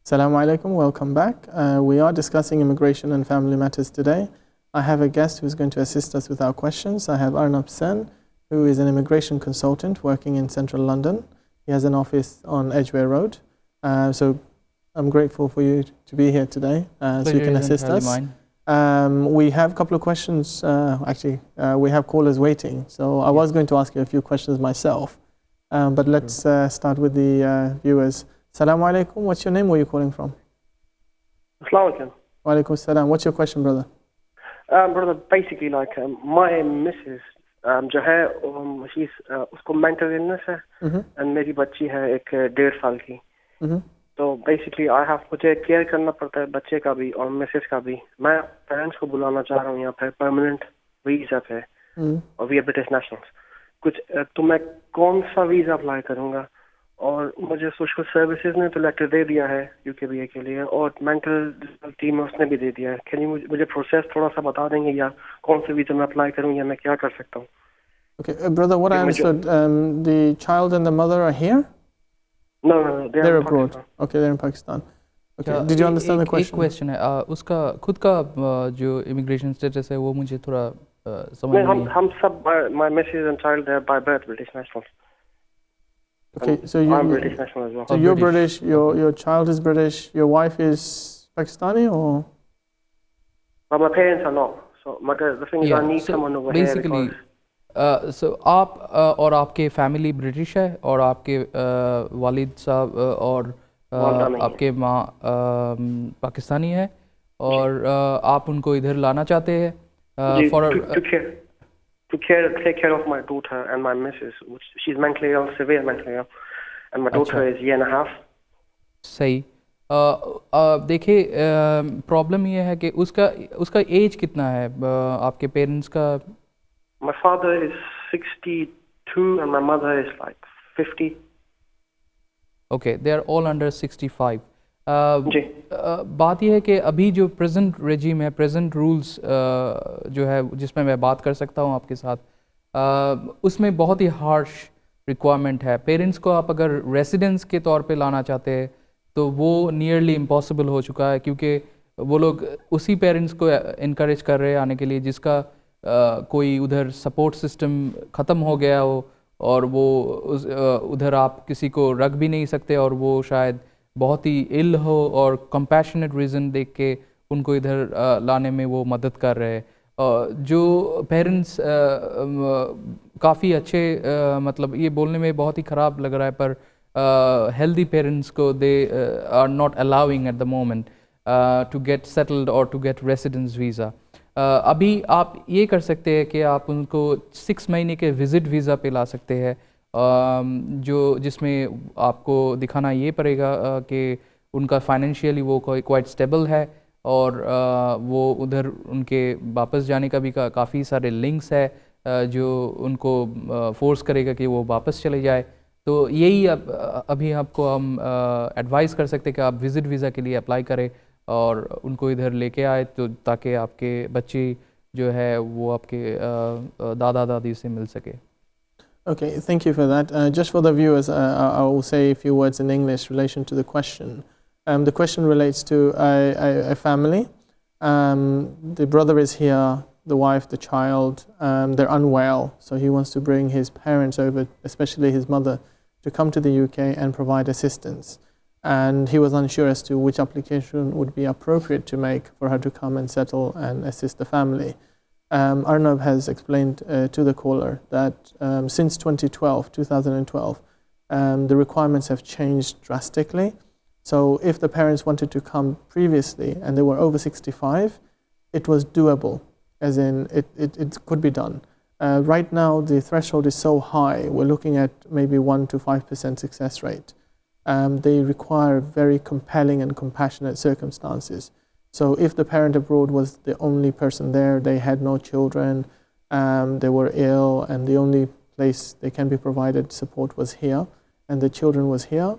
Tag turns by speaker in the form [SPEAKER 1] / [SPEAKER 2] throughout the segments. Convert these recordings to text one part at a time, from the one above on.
[SPEAKER 1] Assalamu alaikum, welcome back. We are discussing immigration and family matters today. I have a guest who's going to assist us with our questions. I have Arjan, who is an immigration consultant working in central London. He has an office on Edgware Road. So I'm grateful for you to be here today so you can assist us. We have a couple of questions. We have callers waiting. So I was going to ask you a few questions myself. But let's start with the viewers. Assalamu alaikum. What's your name? Where are you calling from?
[SPEAKER 2] Assalamu alaikum.
[SPEAKER 1] Wa alaikum assalam. What's your question, brother?
[SPEAKER 2] Brother, basically, my missus, जो है, she's उसको mental illness है, and मेरी बच्ची है एक 1.5 साल की. तो basically, मुझे care करना पड़ता है बच्चे का भी और missus का भी. मैं parents को बुलाना चाह रहा हूँ यहाँ पे permanent visa पे, और we are British nationals. तो मैं कौन सा visa apply करूँगा? और मुझे सोशल सर्विसेज ने तो लेटर दे दिया है यूकेबीए के लिए, और मेंटल टीम उसने भी दे दिया है. कैन यू मुझे प्रोसेस थोड़ा सा बता देंगे, या कौन से वीजा मैं अप्लाई करूं, या मैं क्या कर सकता हूं?
[SPEAKER 1] Okay, brother, what I understood, the child and the mother are here?
[SPEAKER 2] No,
[SPEAKER 1] they're abroad. Okay, they're in Pakistan. Okay, did you understand the question?
[SPEAKER 3] एक क्वेश्चन है, उसका खुद का जो इमिग्रेशन स्टेटस है वो मुझे थोड़ा समझ नहीं.
[SPEAKER 2] हम सब, my missus and child, they are by birth British nationals.
[SPEAKER 1] Okay, so
[SPEAKER 2] I'm British national as well.
[SPEAKER 1] So you're British, your child is British, your wife is Pakistani, or?
[SPEAKER 2] But my parents are not. So the thing is, I need someone over
[SPEAKER 3] basically,
[SPEAKER 2] here.
[SPEAKER 3] So आप और आपके family British है, और आपके वालिद साहब और आपके माँ पाकिस्तानी है, और आप उनको इधर लाना चाहते हैं
[SPEAKER 2] to take care of my daughter and my missus, which she's mentally ill, severe mentally ill, and my daughter is 1.5 years.
[SPEAKER 3] सही. देखिए, प्रॉब्लम ये है कि उसका एज कितना है आपके पेरेंट्स का?
[SPEAKER 2] My father is 62 and my mother is like 50.
[SPEAKER 3] Okay, they are all under 65. बात यह है कि अभी जो प्रेजेंट रेजिम है, प्रेजेंट रूल्स जो है जिसमें मैं बात कर सकता हूँ आपके साथ, उसमें बहुत ही हार्श रिक्वायरमेंट है. पेरेंट्स को आप अगर रेसिडेंस के तौर पे लाना चाहते हैं तो वो नियरली इम्पॉसिबल हो चुका है, क्योंकि वो लोग उसी पेरेंट्स को इनकरेज कर रहे हैं आने के लिए जिसका कोई उधर सपोर्ट सिस्टम ख़त्म हो गया हो, और वो उधर आप किसी को रख भी नहीं सकते, और वो शायद बहुत ही इल हो, और कंपैशनेट रीज़न देख के उनको इधर लाने में वो मदद कर रहे हैं. जो पेरेंट्स काफ़ी अच्छे, मतलब ये बोलने में बहुत ही ख़राब लग रहा है, पर हेल्दी पेरेंट्स को they are not allowing at the moment to get settled और टू गेट रेसिडेंस वीज़ा. अभी आप ये कर सकते हैं कि आप उनको 6 महीने के विज़िट वीज़ा पे ला सकते हैं, जिसमें आपको दिखाना ये पड़ेगा कि उनका फाइनेंशियली वो क्वाइट स्टेबल है, और वो उधर उनके वापस जाने का भी काफ़ी सारे लिंक्स है जो उनको फोर्स करेगा कि वो वापस चले जाए. तो यही अभी आपको हम एडवाइस कर सकते हैं कि आप विज़िट वीज़ा के लिए अप्लाई करें और उनको इधर लेके आए, तो ताकि आपके बच्चे जो है वो आपके दादा दादी से मिल सके.
[SPEAKER 1] Okay, thank you for that. Just for the viewers, I will say a few words in English in relation to the question. The question relates to a family. The brother is here, the wife, the child. They're unwell, so he wants to bring his parents over, especially his mother, to come to the UK and provide assistance. And he was unsure as to which application would be appropriate to make for her to come and settle and assist the family. Arnab has explained to the caller that since 2012, the requirements have changed drastically. So if the parents wanted to come previously and they were over 65, it was doable, as in it could be done. Right now the threshold is so high, we're looking at maybe 1 to 5% success rate. They require very compelling and compassionate circumstances. So if the parent abroad was the only person there, they had no children, they were ill, and the only place they can be provided support was here, and the children was here,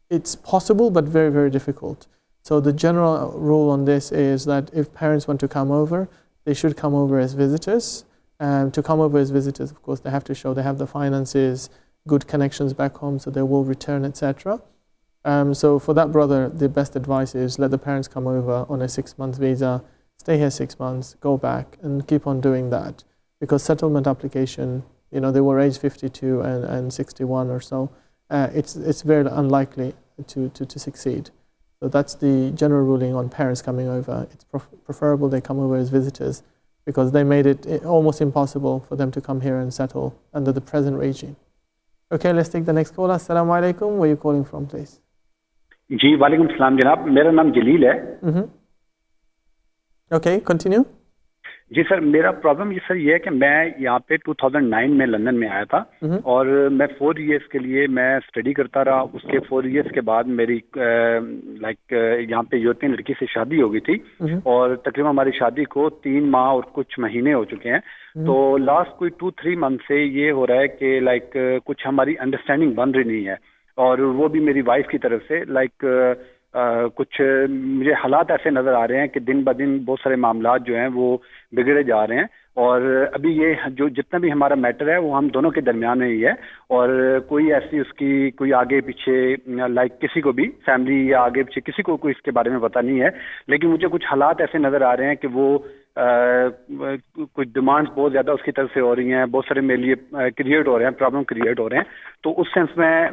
[SPEAKER 1] it's possible but very, very difficult. So the general rule on this is that if parents want to come over, they should come over as visitors. To come over as visitors, of course, they have to show they have the finances, good connections back home, so they will return, etc. So for that brother, the best advice is let the parents come over on a 6-month visa, stay here 6 months, go back, and keep on doing that. Because settlement application, they were aged 52 and 61 or so. It's very unlikely to succeed. So that's the general ruling on parents coming over. It's preferable they come over as visitors, because they made it almost impossible for them to come here and settle under the present regime. Okay, let's take the next caller. Assalamu alaikum. Where are you calling from, please?
[SPEAKER 4] जी वालेकुम सलाम जनाब, मेरा नाम जलील है.
[SPEAKER 1] Okay, continue.
[SPEAKER 4] जी sir, मेरा problem ये है कि मैं यहाँ पे 2009 में लंदन में आया था और मैं 4 इयर्स के लिए मैं स्टडी करता रहा. उसके 4 इयर्स के बाद मेरी यहाँ पे यूरोपियन लड़की से शादी हो गई थी और तकरीबन हमारी शादी को 3 माह और कुछ महीने हो चुके हैं. तो लास्ट कोई 2-3 मंथ से ये हो रहा है कि कुछ हमारी अंडरस्टैंडिंग बन रही नहीं है, और वो भी मेरी वाइफ की तरफ से. कुछ मुझे हालात ऐसे नज़र आ रहे हैं कि दिन ब दिन बहुत सारे मामलात जो हैं वो बिगड़े जा रहे हैं, और अभी ये जो जितना भी हमारा मैटर है वो हम दोनों के दरमियान में ही है, और कोई ऐसी उसकी कोई आगे पीछे किसी को भी फैमिली या आगे पीछे किसी को कोई इसके बारे में पता नहीं है. लेकिन मुझे कुछ हालात ऐसे नज़र आ रहे हैं कि वो कुछ डिमांड्स बहुत ज़्यादा उसकी तरफ से हो रही हैं, बहुत सारे मेरे लिए क्रिएट हो रहे हैं, प्रॉब्लम क्रिएट हो रहे हैं. तो उस सेंस में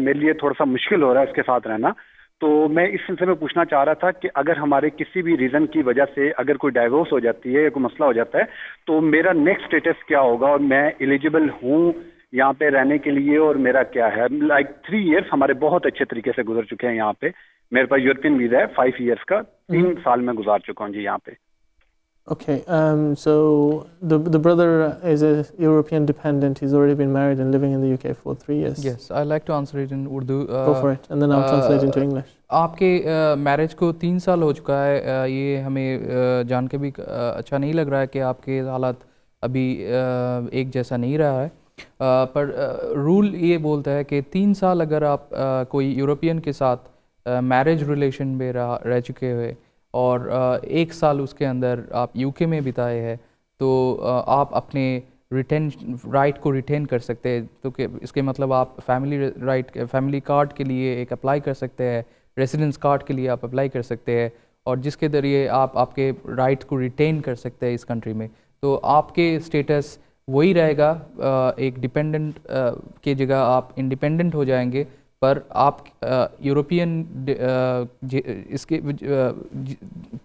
[SPEAKER 4] मेरे लिए थोड़ा सा मुश्किल हो रहा है उसके साथ रहना. तो मैं इस सिलसिले में पूछना चाह रहा था कि अगर हमारे किसी भी रीज़न की वजह से अगर कोई डाइवोर्स हो जाती है या कोई मसला हो जाता है तो मेरा नेक्स्ट स्टेटस क्या होगा, और मैं एलिजिबल हूँ यहाँ पे रहने के लिए, और मेरा क्या है. 3 इयर्स हमारे बहुत अच्छे तरीके से गुजर चुके हैं यहाँ पे. मेरे पास यूरोपियन वीज़ा है 5 इयर्स का, 3 साल में गुजार चुका हूँ जी यहाँ पे.
[SPEAKER 1] Okay, so the brother is a European dependent. He's already been married and living in the UK for 3 years.
[SPEAKER 3] Yes, I like to answer it in Urdu.
[SPEAKER 1] Go for it, and then I'll translate into English.
[SPEAKER 3] आपके marriage को 3 साल हो चुका है. ये हमें जान के भी अच्छा नहीं लग रहा है कि आपके हालात अभी एक जैसा नहीं रहा है. पर रूल ये बोलता है कि 3 साल अगर आप कोई यूरोपियन के साथ मैरिज रिलेशन में रह चुके हुए और 1 साल उसके अंदर आप यूके में बिताए हैं, तो आप अपने राइट को रिटेन कर सकते हैं. तो इसके मतलब आप फैमिली कार्ड के लिए एक अप्लाई कर सकते हैं, रेसिडेंस कार्ड के लिए आप अप्लाई कर सकते हैं, और जिसके ज़रिए आप आपके राइट को रिटेन कर सकते हैं इस कंट्री में. तो आपके स्टेटस वही रहेगा, एक डिपेंडेंट की जगह आप इंडिपेंडेंट हो जाएंगे, पर आप यूरोपियन इसके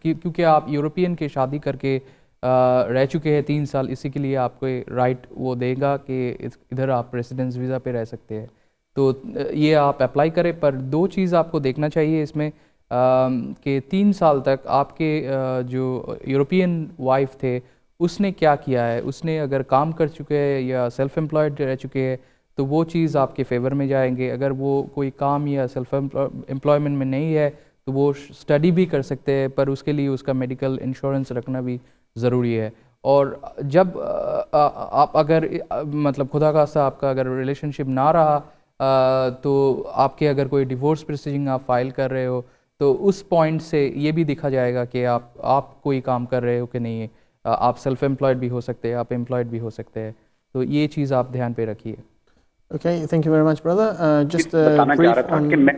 [SPEAKER 3] क्योंकि आप यूरोपियन के शादी करके रह चुके हैं 3 साल, इसी के लिए आपको राइट वो देगा कि इधर आप रेसिडेंस वीज़ा पे रह सकते हैं. तो ये आप अप्लाई करें. पर 2 चीज़ आपको देखना चाहिए इसमें कि 3 साल तक आपके जो यूरोपियन वाइफ थे उसने क्या किया है. उसने अगर काम कर चुके हैं या सेल्फ एम्प्लॉयड रह चुके हैं तो वो चीज़ आपके फेवर में जाएंगे. अगर वो कोई काम या सेल्फ एम्प्लॉयमेंट में नहीं है तो वो स्टडी भी कर सकते हैं, पर उसके लिए उसका मेडिकल इंश्योरेंस रखना भी ज़रूरी है. और जब आप अगर मतलब खुदा खास्ता आपका अगर रिलेशनशिप ना रहा तो आपके अगर कोई डिवोर्स प्रोसीडिंग आप फाइल कर रहे हो तो उस पॉइंट से ये भी देखा जाएगा कि आप कोई काम कर रहे हो कि नहीं है. आप सेल्फ एम्प्लॉयड भी हो सकते हैं, आप एम्प्लॉयड भी हो सकते हैं. तो ये चीज़ आप ध्यान पे रखिए.
[SPEAKER 1] Okay, thank you very much, brother. Just
[SPEAKER 4] बताना चाह रहा था कि मैं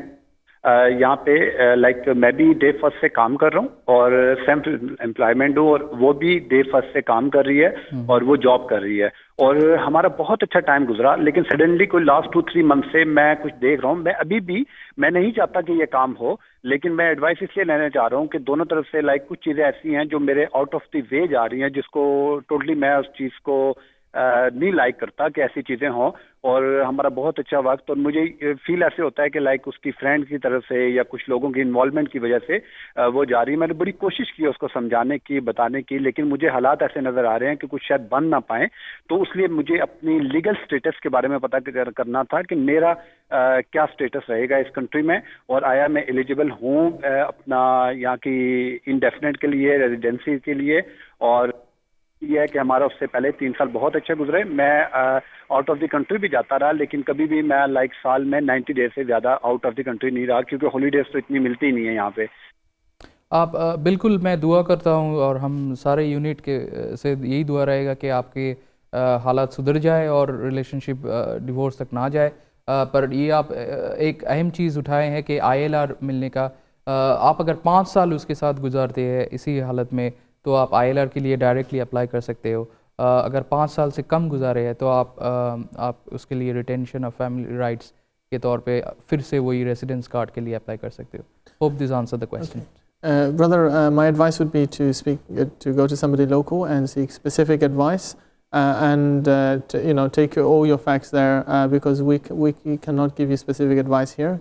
[SPEAKER 4] यहाँ पे मैं भी डे फर्स्ट से काम कर रहा हूँ और सेल्फ एम्प्लॉयमेंट हूँ, और वो भी डे फर्स्ट से काम कर रही है और वो जॉब कर रही है, और हमारा बहुत अच्छा टाइम गुजरा. लेकिन सडनली कोई लास्ट 2-3 मंथ से मैं कुछ देख रहा हूँ. मैं अभी भी मैं नहीं चाहता कि ये काम हो, लेकिन मैं एडवाइस इसलिए लेना चाह रहा हूँ कि दोनों तरफ से कुछ चीज़ें ऐसी हैं जो मेरे आउट ऑफ द वे जा रही हैं, जिसको टोटली मैं उस चीज़ को नहीं लाइक करता कि ऐसी चीज़ें हों. और हमारा बहुत अच्छा वक्त, और मुझे फील ऐसे होता है कि उसकी फ्रेंड की तरफ से या कुछ लोगों की इन्वॉल्वमेंट की वजह से वो जा रही है. मैंने बड़ी कोशिश की उसको समझाने की, बताने की, लेकिन मुझे हालात ऐसे नज़र आ रहे हैं कि कुछ शायद बन ना पाएँ. तो इसलिए मुझे अपनी लीगल स्टेटस के बारे में पता करना था कि मेरा क्या स्टेटस रहेगा इस कंट्री में, और आया मैं एलिजिबल हूँ अपना यहाँ की इंडेफिनेट के लिए, रेजिडेंसी के लिए. और ये है कि हमारा उससे पहले 3 साल बहुत अच्छे गुजरे. मैं आउट ऑफ द कंट्री भी जाता रहा, लेकिन कभी भी मैं साल में 90 डेज से ज़्यादा आउट ऑफ द कंट्री नहीं रहा, क्योंकि हॉलीडेज तो इतनी मिलती ही नहीं है यहाँ पे.
[SPEAKER 3] आप बिल्कुल, मैं दुआ करता हूँ और हम सारे यूनिट के से यही दुआ रहेगा कि आपके हालात सुधर जाए और रिलेशनशिप डिवोर्स तक ना जाए. पर ये आप एक अहम चीज़ उठाए हैं कि ILR मिलने का, आप अगर 5 साल उसके साथ गुजारते हैं इसी हालत में तो आप ILR के लिए डायरेक्टली अप्लाई कर सकते हो। अगर 5 साल से कम गुजारे हैं तो आप उसके लिए रिटेंशन ऑफ फैमिली राइट्स के तौर पे फिर से वही रेसिडेंस कार्ड के लिए अप्लाई कर सकते हो। Hope this answer the question.
[SPEAKER 1] Brother, my advice would be to go to somebody local and seek specific advice, and take all your facts there, because we cannot give you specific advice here,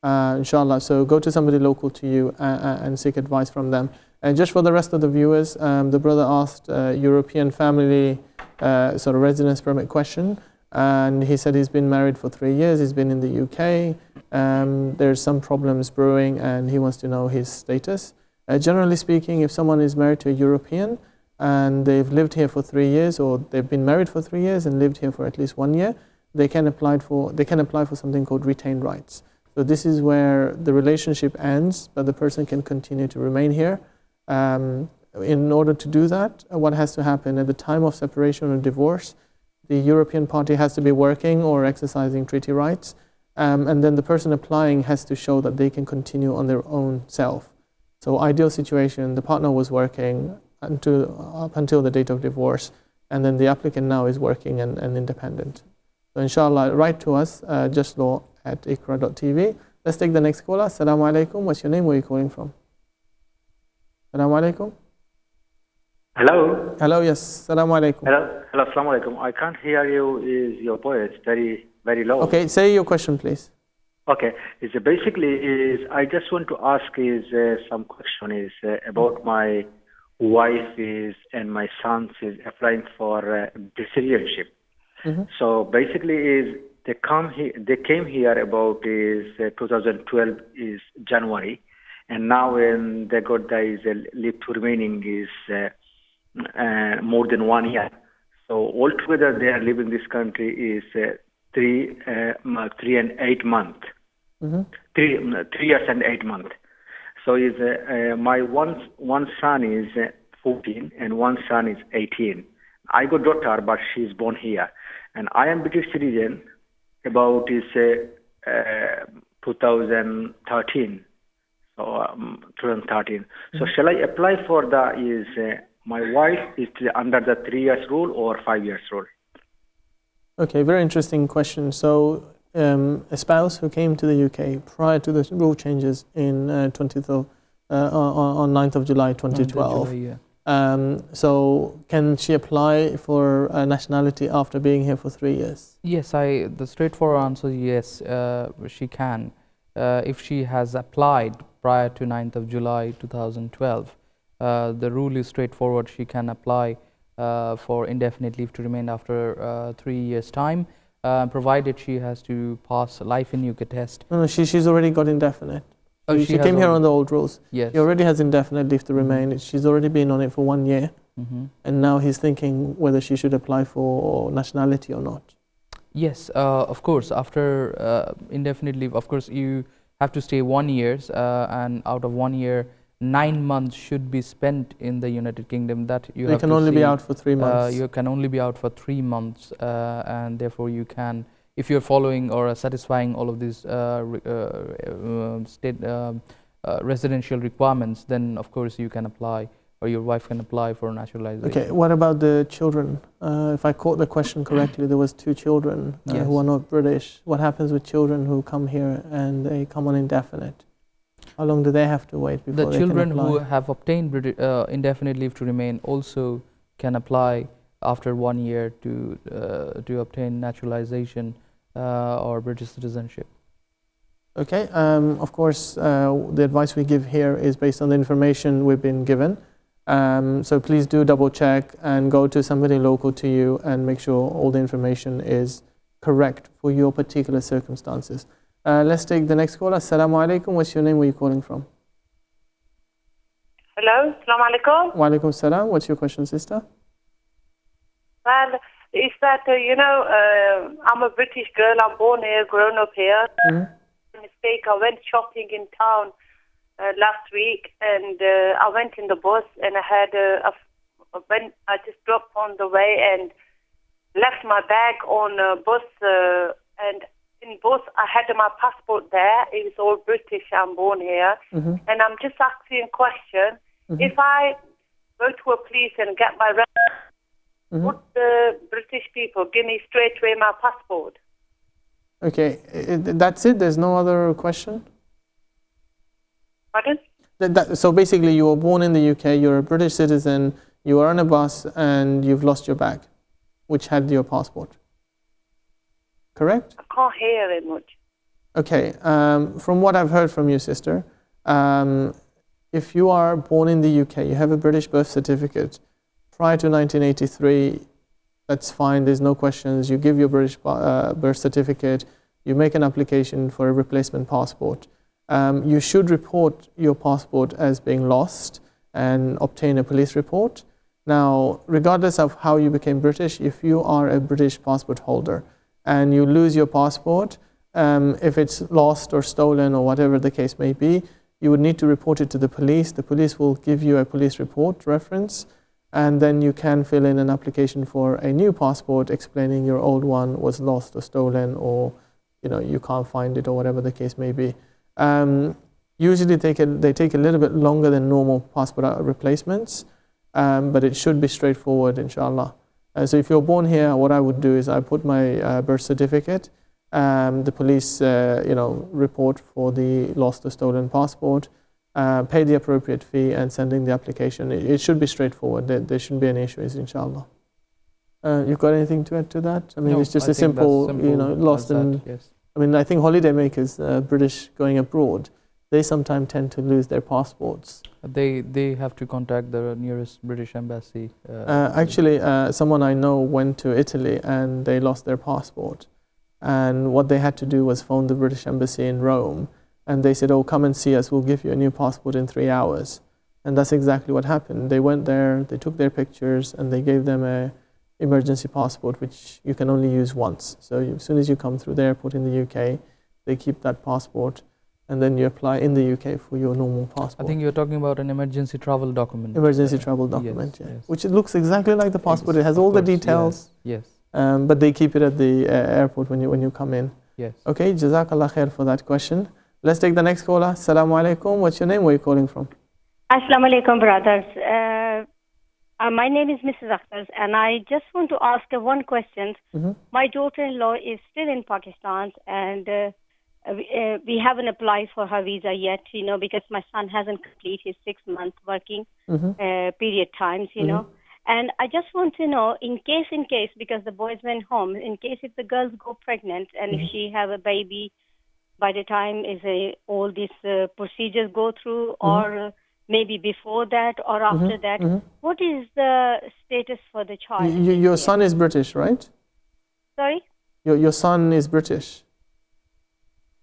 [SPEAKER 1] inshallah. So go to somebody local to you and seek advice from them. And just for the rest of the viewers, the brother asked European family sort of residence permit question, and he said he's been married for 3 years, he's been in the UK, there's some problems brewing and he wants to know his status. Generally speaking, if someone is married to a European and they've lived here for 3 years, or they've been married for 3 years and lived here for at least 1 year, they can apply for something called retained rights. So this is where the relationship ends, but the person can continue to remain here. In order to do that, what has to happen at the time of separation or divorce, the European party has to be working or exercising treaty rights, and then the person applying has to show that they can continue on their own self. So ideal situation, the partner was working up until the date of divorce, and then the applicant now is working and independent. So inshallah, write to us, justlaw@iqra.tv. Let's take the next caller. Assalamu alaikum. What's your name? Where are you calling from? Assalamu alaikum.
[SPEAKER 5] Hello.
[SPEAKER 1] Hello, yes. Assalamu alaikum.
[SPEAKER 5] Hello, assalamu alaikum. I can't hear you. Is your voice very low?
[SPEAKER 1] Okay, say your question, please.
[SPEAKER 5] Okay. I just want to ask some question about my wife and my sons is applying for citizenship.
[SPEAKER 1] Mm-hmm.
[SPEAKER 5] So basically they came here about 2012 is January, and now when they got the leave to remaining is more than 1 year. So altogether they are living this country is 3 and 8 months.
[SPEAKER 1] Mm-hmm.
[SPEAKER 5] 3 years and 8 months. So my one son is 14 and one son is 18. I got daughter, but she's born here, and I am British citizen about 2013. So 2013. So shall I apply for my wife is under the 3 years rule or 5 years rule?
[SPEAKER 1] Okay, very interesting question. So a spouse who came to the UK prior to the rule changes in on 9th of July 2012.
[SPEAKER 3] 9th of July, yeah.
[SPEAKER 1] So can she apply for nationality after being here for 3 years?
[SPEAKER 3] Yes, the straightforward answer is yes, she can. If she has applied prior to 9th of July 2012, the rule is straightforward. She can apply for indefinite leave to remain after 3 years' time, provided she has to pass life in UK test.
[SPEAKER 1] No, she's already got indefinite. She came here on the old rules.
[SPEAKER 3] Yes.
[SPEAKER 1] She already has indefinite leave to remain. She's already been on it for 1 year.
[SPEAKER 3] Mm-hmm.
[SPEAKER 1] And now he's thinking whether she should apply for nationality or not.
[SPEAKER 3] Yes, of course. After indefinite leave, of course, you have to stay 1 year, and out of 1 year, 9 months should be spent in the United Kingdom. That you have
[SPEAKER 1] can
[SPEAKER 3] to
[SPEAKER 1] only
[SPEAKER 3] see,
[SPEAKER 1] be out for 3 months.
[SPEAKER 3] You can only be out for 3 months, and therefore you can, if you're following or satisfying all of these state residential requirements, then of course you can apply, or your wife can apply for naturalization.
[SPEAKER 1] Okay, what about the children? If I caught the question correctly, there was 2 children
[SPEAKER 3] yes.
[SPEAKER 1] who are not British. What happens with children who come here and they come on indefinite? How long do they have to wait before they can apply?
[SPEAKER 3] The children who have obtained indefinite leave to remain also can apply after 1 year to obtain naturalization or British citizenship.
[SPEAKER 1] Okay, of course, the advice we give here is based on the information we've been given. So please do double check and go to somebody local to you and make sure all the information is correct for your particular circumstances. Let's take the next caller. Assalamu alaikum. What's your name? Where are you calling from?
[SPEAKER 6] Hello, assalamu alaikum.
[SPEAKER 1] Wa alaikum salam. What's your question, sister?
[SPEAKER 6] Well, is that, I'm a British girl. I'm born here, grown up here.
[SPEAKER 1] Mm-hmm.
[SPEAKER 6] Mistake, I went shopping in town last week, and I went in the bus, and I had I just dropped on the way and left my bag on a bus, and in both, I had my passport there. It was all British. I'm born here. And I'm just asking a question. If I go to a police and get my would the British people give me straight away my passport?
[SPEAKER 1] Okay, that's it? There's no other question?
[SPEAKER 6] Pardon?
[SPEAKER 1] So basically you were born in the UK, you're a British citizen, you are on a bus and you've lost your bag, which had your passport. Correct?
[SPEAKER 6] I can't hear it much.
[SPEAKER 1] Okay, from what I've heard from you, sister, if you are born in the UK, you have a British birth certificate, prior to 1983, that's fine, there's no questions. You give your British birth certificate, you make an application for a replacement passport. You should report your passport as being lost and obtain a police report. Now, regardless of how you became British, if you are a British passport holder and you lose your passport, if it's lost or stolen or whatever the case may be, you would need to report it to the police. The police will give you a police report reference, and then you can fill in an application for a new passport explaining your old one was lost or stolen, or you can't find it, or whatever the case may be. Usually they take a little bit longer than normal passport replacements, but it should be straightforward, inshallah. So if you're born here, what I would do is I put my birth certificate, the police report for the lost or stolen passport, pay the appropriate fee, and sending the application. It should be straightforward. There shouldn't be any issues, inshallah. You've got anything to add to that? I mean, no, it's just a simple, lost and... Yes. I mean, I think holidaymakers, British going abroad, they sometimes tend to lose their passports.
[SPEAKER 3] They have to contact the nearest British embassy.
[SPEAKER 1] Actually, someone I know went to Italy and they lost their passport. And what they had to do was phone the British embassy in Rome. And they said, oh, come and see us, we'll give you a new passport in 3 hours. And that's exactly what happened. They went there, they took their pictures, and they gave them a emergency passport, which you can only use once. So as soon as you come through the airport in the UK, they keep that passport, and then you apply in the UK for your normal passport.
[SPEAKER 3] I think you're talking about an emergency travel document.
[SPEAKER 1] Emergency travel document, yes, yeah. Yes. Which it looks exactly like the passport. It has all the details.
[SPEAKER 3] Yes.
[SPEAKER 1] But they keep it at the airport when you come in.
[SPEAKER 3] Yes.
[SPEAKER 1] Okay, Jazakallah khair for that question. Let's take the next caller. Assalamu alaikum. What's your name? Where are you calling from?
[SPEAKER 7] Assalamu alaikum, brothers. My name is Mrs. Akhtar, and I just want to ask one question. My daughter-in-law is still in Pakistan, and we haven't applied for her visa yet, because my son hasn't completed his 6-month working period times, And I just want to know, in case, because the boys went home, in case if the girls go pregnant and if she have a baby, by the time all these procedures go through, or maybe before that or after that, what is the status for the child?
[SPEAKER 1] Your son is British, right?
[SPEAKER 7] Sorry?
[SPEAKER 1] Your son is British.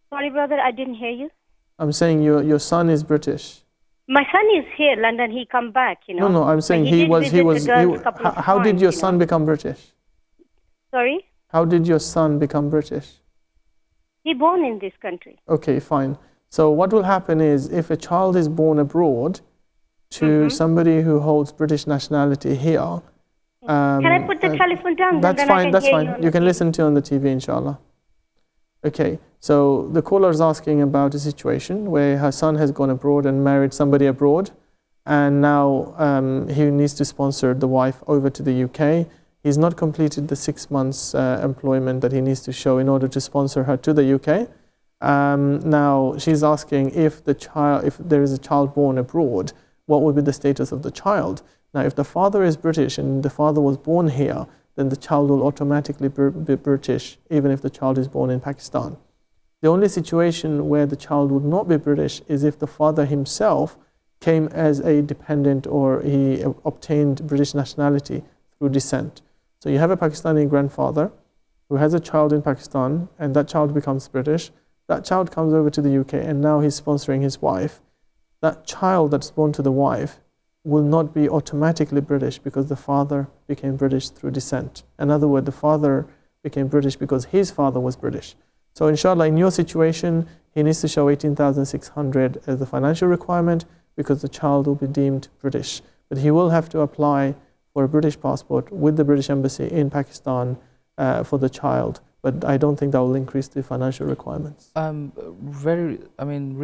[SPEAKER 7] Sorry, brother, I didn't hear you.
[SPEAKER 1] I'm saying your son is British.
[SPEAKER 7] My son is here, London. He come back,
[SPEAKER 1] No, I'm saying he was. How did your son become British?
[SPEAKER 7] Sorry?
[SPEAKER 1] How did your son become British?
[SPEAKER 7] He born in this country.
[SPEAKER 1] Okay, fine. So what will happen is, if a child is born abroad to somebody who holds British nationality here...
[SPEAKER 7] can I put the telephone down?
[SPEAKER 1] That's fine, that's fine. You can listen to on the TV, inshallah. Okay, so the caller is asking about a situation where her son has gone abroad and married somebody abroad, and now he needs to sponsor the wife over to the UK. He's not completed the 6 months employment that he needs to show in order to sponsor her to the UK. Now she's asking if there is a child born abroad, what would be the status of the child? Now, if the father is British and the father was born here, then the child will automatically be British, even if the child is born in Pakistan. The only situation where the child would not be British is if the father himself came as a dependent, or he obtained British nationality through descent. So you have a Pakistani grandfather who has a child in Pakistan, and that child becomes British. That child comes over to the UK, and now he's sponsoring his wife. That child that's born to the wife will not be automatically British because the father became British through descent. In other words, the father became British because his father was British. So inshallah, in your situation, he needs to show 18,600 as the financial requirement because the child will be deemed British. But he will have to apply for a British passport with the British Embassy in Pakistan for the child. but I don't think that will increase the financial requirements.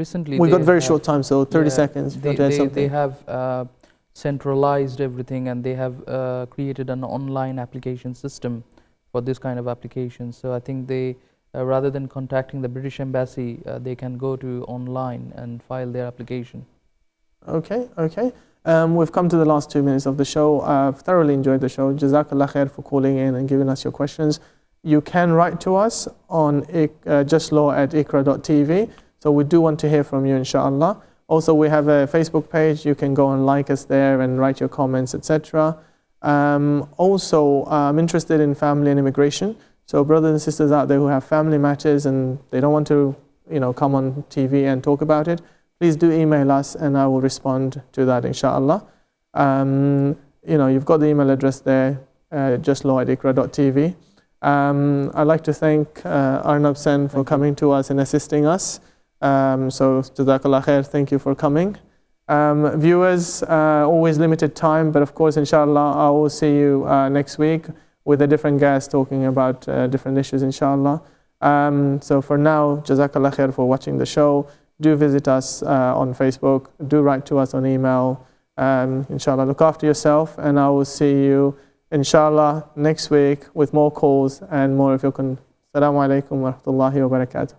[SPEAKER 3] Recently
[SPEAKER 1] we got very short time, so 30 seconds.
[SPEAKER 3] They have centralized everything, and they have created an online application system for this kind of application. So I think they, rather than contacting the British Embassy, they can go to online and file their application.
[SPEAKER 1] Okay. We've come to the last 2 minutes of the show. I've thoroughly enjoyed the show. Jazakallah khair for calling in and giving us your questions. You can write to us on justlaw@iqra.tv. So we do want to hear from you, inshallah. Also, we have a Facebook page. You can go and like us there and write your comments, etc. Also, I'm interested in family and immigration. So brothers and sisters out there who have family matters and they don't want to, come on TV and talk about it, please do email us and I will respond to that, inshallah. You've got the email address there, justlaw@iqra.tv. I'd like to thank Arnab Sen for coming to us and assisting us. So, Jazakallah khair, thank you for coming. Viewers, always limited time, but of course, inshallah, I will see you next week with a different guest talking about different issues, inshallah. So for now, Jazakallah khair for watching the show. Do visit us on Facebook. Do write to us on email. Inshallah, look after yourself, and I will see you, inshallah, next week with more calls and more of your Assalamu alaikum wa rahmatullahi wa barakatuh.